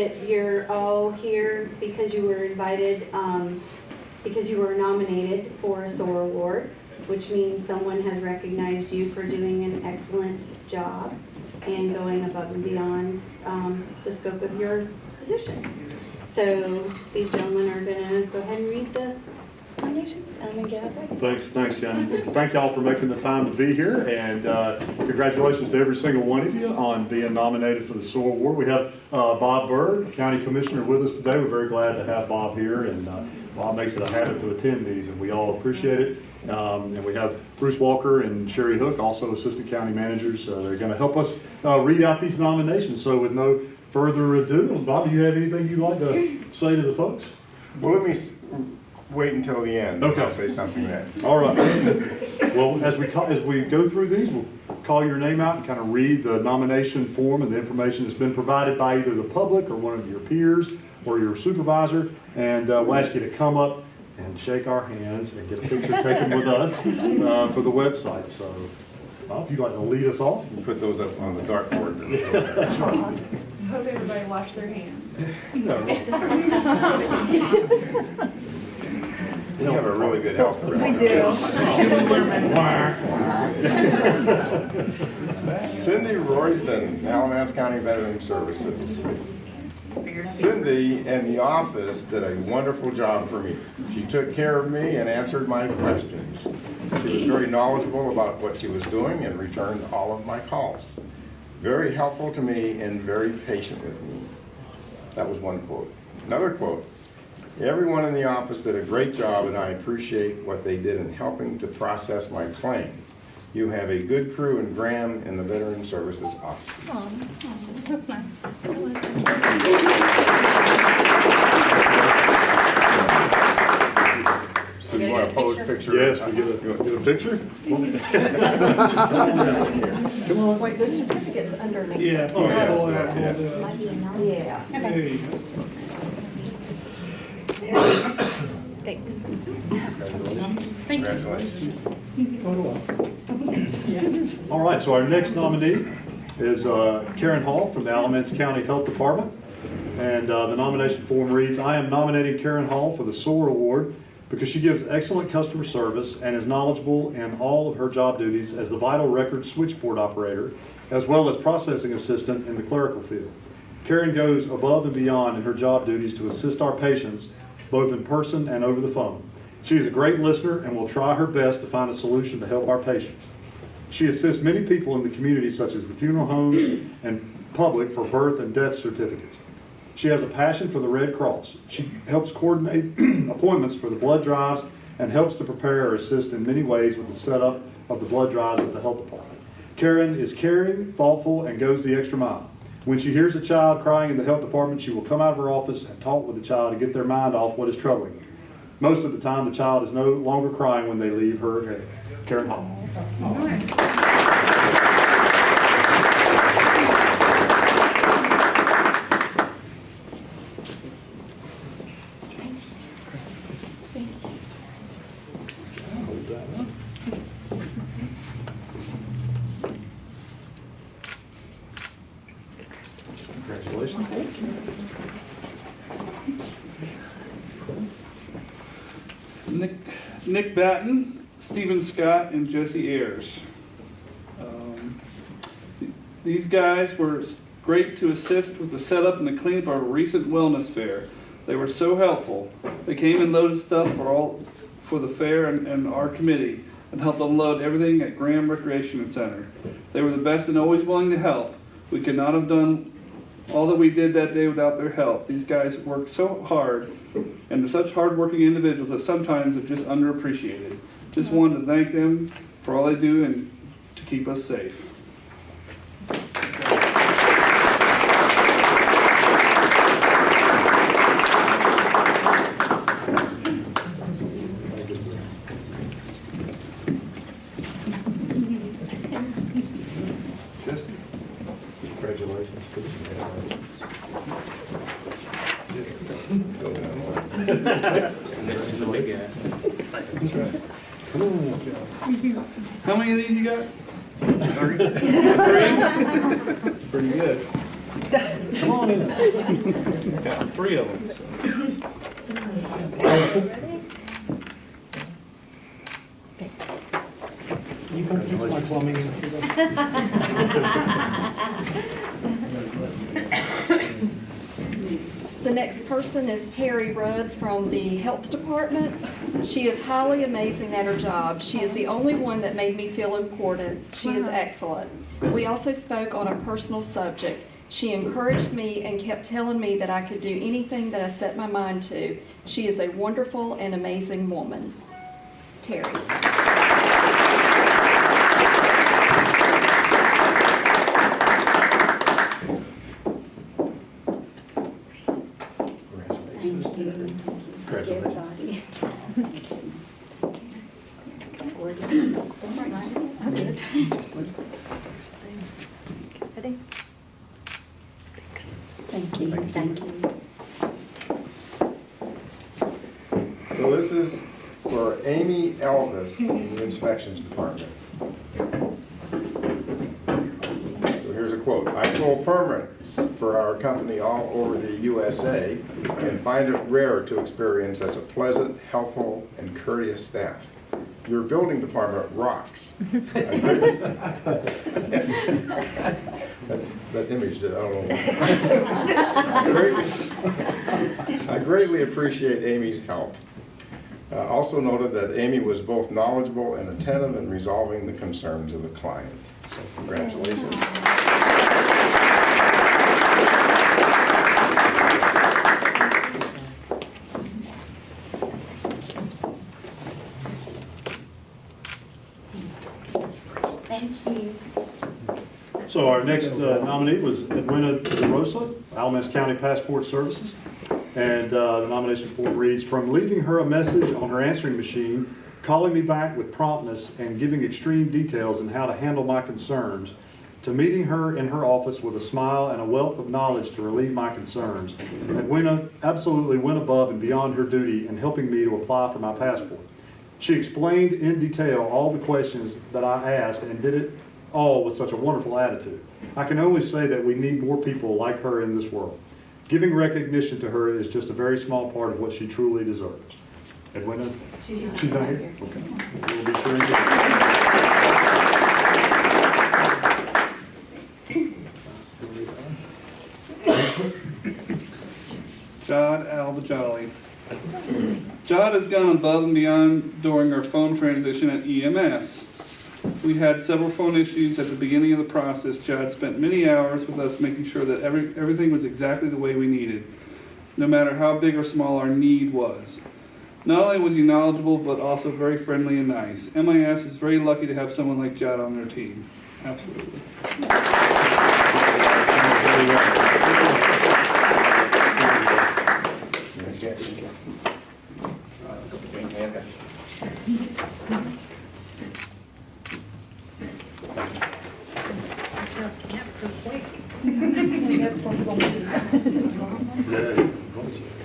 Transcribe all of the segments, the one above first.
that you're all here because you were invited, because you were nominated for a SOAR Award, which means someone has recognized you for doing an excellent job and going above and beyond the scope of your position. So these gentlemen are going to go ahead and read the nominations and get it ready. Thanks, Jan. Thank y'all for making the time to be here, and congratulations to every single one of you on being nominated for the SOAR Award. We have Bob Bird, County Commissioner, with us today. We're very glad to have Bob here, and Bob makes it a habit to attend these, and we all appreciate it. And we have Bruce Walker and Sherry Hook, also Assistant County Managers. They're going to help us read out these nominations. So with no further ado, Bob, do you have anything you'd like to say to the folks? Well, let me wait until the end. Okay. I'll say something then. All right. Well, as we go through these, we'll call your name out and kind of read the nomination form and the information that's been provided by either the public or one of your peers or your supervisor. And we'll ask you to come up and shake our hands and get a picture taken with us for the website. So, Bob, if you'd like to lead us off. We'll put those up on the dartboard. That's right. I hope everybody washed their hands. You have a really good health record. We do. Cindy Royston, Alamance County Veteran Services. Cindy in the office did a wonderful job for me. She took care of me and answered my questions. She was very knowledgeable about what she was doing and returned all of my calls. Very helpful to me and very patient with me. That was one quote. Another quote. Everyone in the office did a great job, and I appreciate what they did in helping to process my claim. You have a good crew in Graham and the Veteran Services offices. Oh, that's nice. So you want to pose a picture? Yes, we get a picture. Come on. Wait, there's certificates underneath. Yeah. Oh, yeah, Yeah. There you go. Thanks. Congratulations. All right, so our next nominee is Karen Hall from the Alamance County Health Department. And the nomination form reads, I am nominating Karen Hall for the SOAR Award because she gives excellent customer service and is knowledgeable in all of her job duties as the vital record switchboard operator, as well as processing assistant in the clerical field. Karen goes above and beyond in her job duties to assist our patients, both in person and over the phone. She is a great listener and will try her best to find a solution to help our patients. She assists many people in the community, such as the funeral homes and public, for birth and death certificates. She has a passion for the Red Cross. She helps coordinate appointments for the blood drives and helps to prepare or assist in many ways with the setup of the blood drives at the health department. Karen is caring, thoughtful, and goes the extra mile. When she hears a child crying in the health department, she will come out of her office and talk with the child to get their mind off what is troubling them. Most of the time, the child is no longer crying when they leave her. Karen Hall. Congratulations. Nick Batten, Stephen Scott, and Jesse Ayers. These guys were great to assist with the setup and the cleanup of our recent wellness fair. They were so helpful. They came and loaded stuff for the fair and our committee and helped unload everything at Graham Recreation Center. They were the best and always willing to help. We could not have done all that we did that day without their help. These guys worked so hard, and they're such hard-working individuals that sometimes are just underappreciated. Just wanted to thank them for all they do and to keep us safe. Congratulations. How many of these you got? 3. Three? Pretty good. Come on in. Got 3 of them. You can fix my plumbing. The next person is Terry Rudd from the Health Department. She is highly amazing at her job. She is the only one that made me feel important. She is excellent. We also spoke on a personal subject. She encouraged me and kept telling me that I could do anything that I set my mind to. She is a wonderful and amazing woman. Terry. Congratulations. Thank you, thank you. So this is for Amy Elvis in the inspections department. So here's a quote. I pull permits for our company all over the USA and find it rare to experience such a pleasant, helpful, and courteous staff. Your building department rocks. That image, I don't know. I greatly appreciate Amy's help. Also noted that Amy was both knowledgeable and attentive in resolving the concerns of the client. So congratulations. Thank you. So our next nominee was Edwina DeRosa, Alamance County Passport Services. And the nomination form reads, from leaving her a message on her answering machine, calling me back with promptness and giving extreme details on how to handle my concerns, to meeting her in her office with a smile and a wealth of knowledge to relieve my concerns, Edwina absolutely went above and beyond her duty in helping me to apply for my passport. She explained in detail all the questions that I asked and did it all with such a wonderful attitude. I can only say that we need more people like her in this world. Giving recognition to her is just a very small part of what she truly deserves. Edwina? She's not here? Okay. We'll be sure Jod Al-Bajali. Jod has gone above and beyond during our phone transition at EMS. We had several phone issues at the beginning of the process. Jod spent many hours with us making sure that everything was exactly the way we needed, no matter how big or small our need was. Not only was he knowledgeable, but also very friendly and nice. MIS is very lucky to have someone like Jod on their team. Absolutely.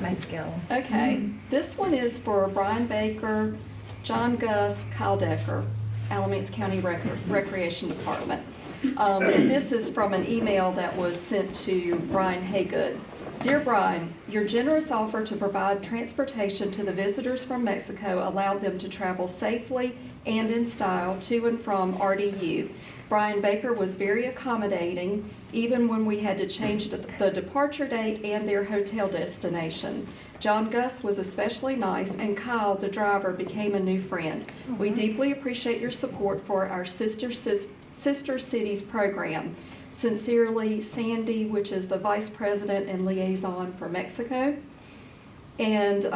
My skill. Okay, this one is for Brian Baker, John Gus, Kyle Decker, Alamance County Recreation Department. This is from an email that was sent to Brian Haygood. Dear Brian, your generous offer to provide transportation to the visitors from Mexico allowed them to travel safely and in style to and from RDU. Brian Baker was very accommodating, even when we had to change the departure date and their hotel destination. John Gus was especially nice, and Kyle, the driver, became a new friend. We deeply appreciate your support for our Sister Cities program. Sincerely, Sandy, which is the Vice President and Liaison for Mexico. And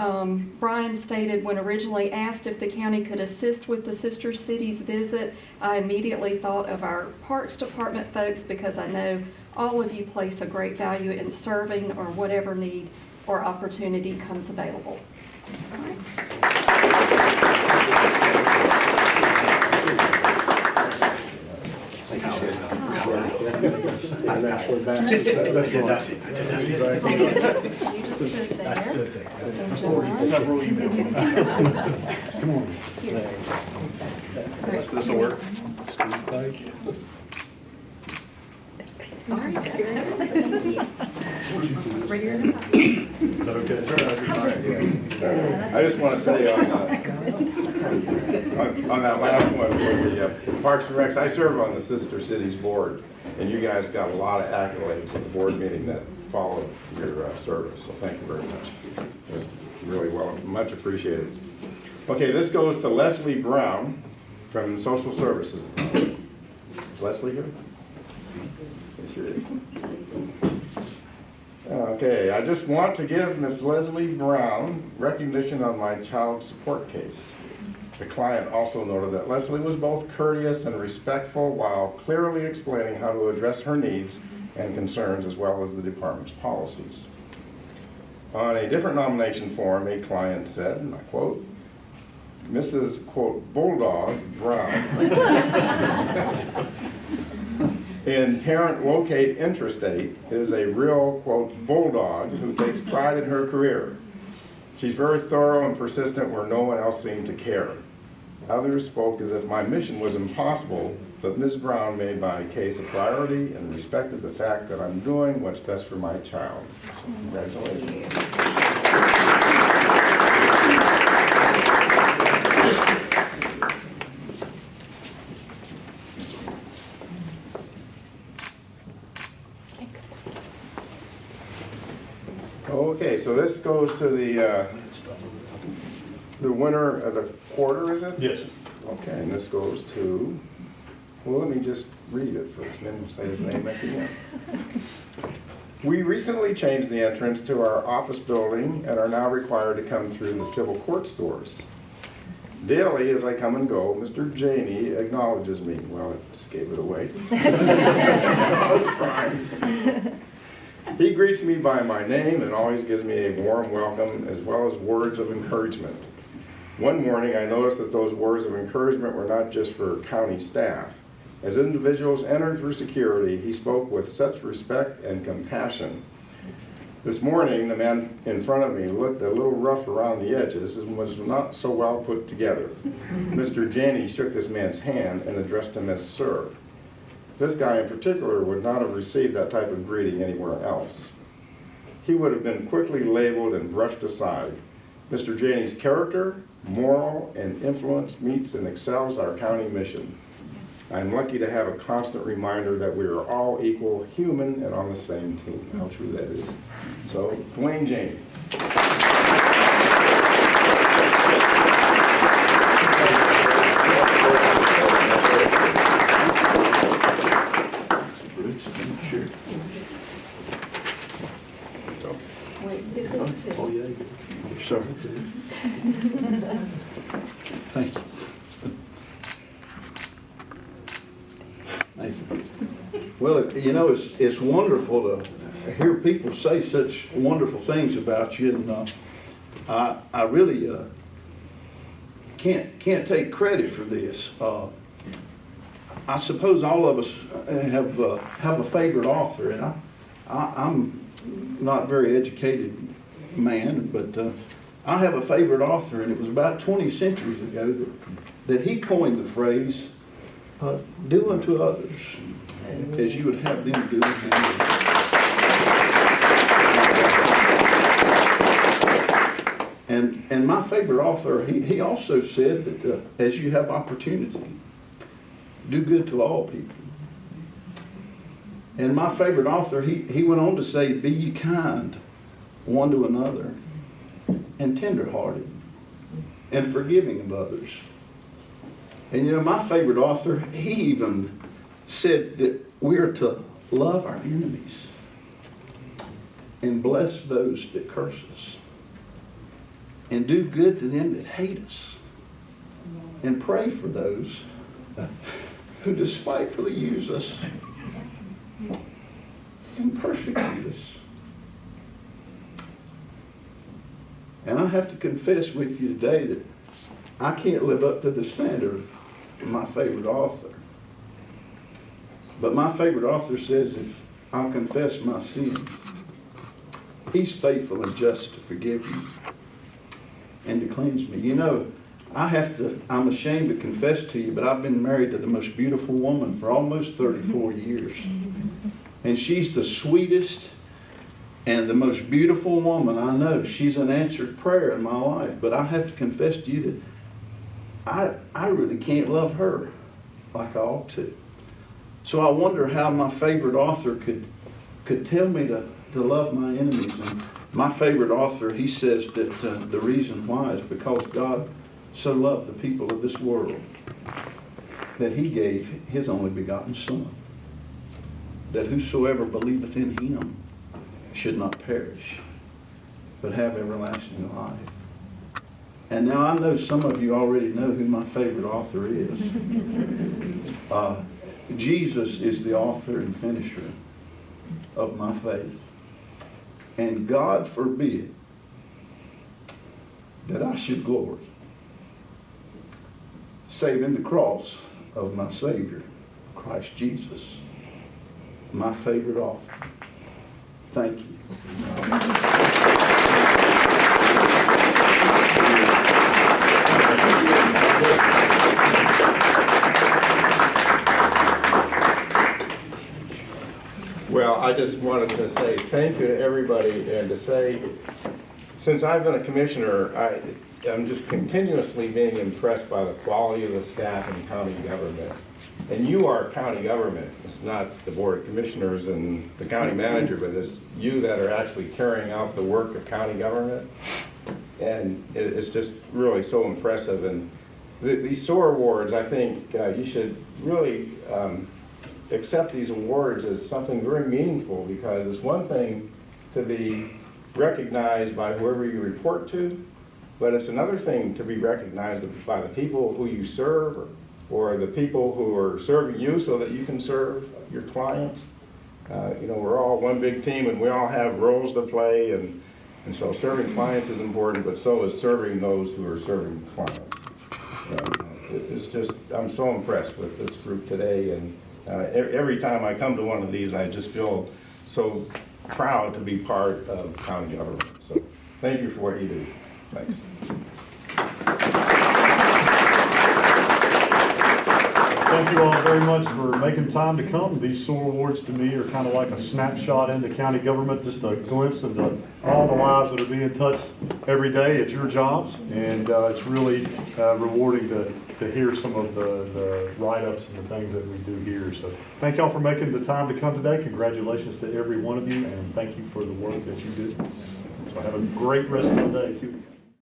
Brian stated, when originally asked if the county could assist with the Sister Cities visit, I immediately thought of our Parks Department folks, because I know all of you place a great value in serving or whatever need or opportunity comes available. I'm actually back. That's right. You just stood there. And John. Several emails. Come on. This will work. Squeeze tight. All right. Ready or not. Is that okay? I just want to say on that last one for the Parks and Recs, I serve on the Sister Cities Board, and you guys got a lot of accolades at the board meeting that followed your service, so thank you very much. Really well, much appreciated. Okay, this goes to Leslie Brown from Social Services. Is Leslie here? Yes, she is. Okay, I just want to give Miss Leslie Brown recognition on my child support case. The client also noted that Leslie was both courteous and respectful while clearly explaining how to address her needs and concerns as well as the department's policies. On a different nomination form, a client said, and I quote, Mrs. quote, Bulldog Brown in parent locate intrastate is a real quote bulldog who takes pride in her career. She's very thorough and persistent where no one else seemed to care. Others spoke as if my mission was impossible, but Ms. Brown made my case a priority and respected the fact that I'm doing what's best for my child. Congratulations. Okay, so this goes to the winner of the quarter, is it? Yes. Okay, and this goes to, well, let me just read it first, and then say his name at the end. We recently changed the entrance to our office building and are now required to come through the civil courts doors. Daily, as I come and go, Mr. Janey acknowledges me. Well, I just gave it away. It's fine. He greets me by my name and always gives me a warm welcome as well as words of encouragement. One morning I noticed that those words of encouragement were not just for county staff. As individuals entered through security, he spoke with such respect and compassion. This morning, the man in front of me looked a little rough around the edges and was not so well put together. Mr. Janey shook this man's hand and addressed him as sir. This guy in particular would not have received that type of greeting anywhere else. He would have been quickly labeled and brushed aside. Mr. Janey's character, moral, and influence meets and excels our county mission. I'm lucky to have a constant reminder that we are all equal, human, and on the same team. How true that is. So, Dwayne Janey. Wait, get this too. Oh, yeah, sure. Thank you. Thank you. Well, you know, it's wonderful to hear people say such wonderful things about you, and I really can't take credit for this. I suppose all of us have a favorite author, and I'm not a very educated man, but I have a favorite author, and it was about 20 centuries ago that he coined the phrase, do unto others as you would have them do unto you. And my favorite author, he also said that as you have opportunity, do good to all people. And my favorite author, he went on to say, be ye kind one to another, and tenderhearted, and forgiving of others. And you know, my favorite author, he even said that we're to love our enemies and bless those that curse us and do good to them that hate us and pray for those who despitefully use us and persecute us. And I have to confess with you today that I can't live up to the standard of my favorite author. But my favorite author says if I'll confess my sin, he's faithful and just to forgive me and to cleanse me. You know, I'm ashamed to confess to you, but I've been married to the most beautiful woman for almost 34 years. And she's the sweetest and the most beautiful woman I know. She's an answered prayer in my life. But I have to confess to you that I really can't love her like I ought to. So I wonder how my favorite author could tell me to love my enemies. And my favorite author, he says that the reason why is because God so loved the people of this world that he gave his only begotten Son, that whosoever believeth in him should not perish, but have everlasting life. And now I know some of you already know who my favorite author is. Jesus is the author and finisher of my faith. And God forbid that I should glory save in the cross of my Savior, Christ Jesus, my favorite author. Thank you. Well, I just wanted to say thank you to everybody and to say, since I've been a commissioner, I'm just continuously being impressed by the quality of the staff in county government. And you are county government. It's not the Board of Commissioners and the county manager, but it's you that are actually carrying out the work of county government. And it's just really so impressive. And these SOAR Awards, I think you should really accept these awards as something very meaningful, because it's one thing to be recognized by whoever you report to, but it's another thing to be recognized by the people who you serve, or the people who are serving you so that you can serve your clients. You know, we're all one big team and we all have roles to play, and so serving clients is important, but so is serving those who are serving clients. It's just, I'm so impressed with this group today, and every time I come to one of these, I just feel so proud to be part of county government. So thank you for what you do. Thanks. Thank you all very much for making time to come. These SOAR Awards to me are kind of like a snapshot into county government, just a glimpse into all the lives that are being touched every day at your jobs. And it's really rewarding to hear some of the write-ups and the things that we do here. So thank y'all for making the time to come today. Congratulations to every one of you, and thank you for the work that you do. So have a great rest of the day, too.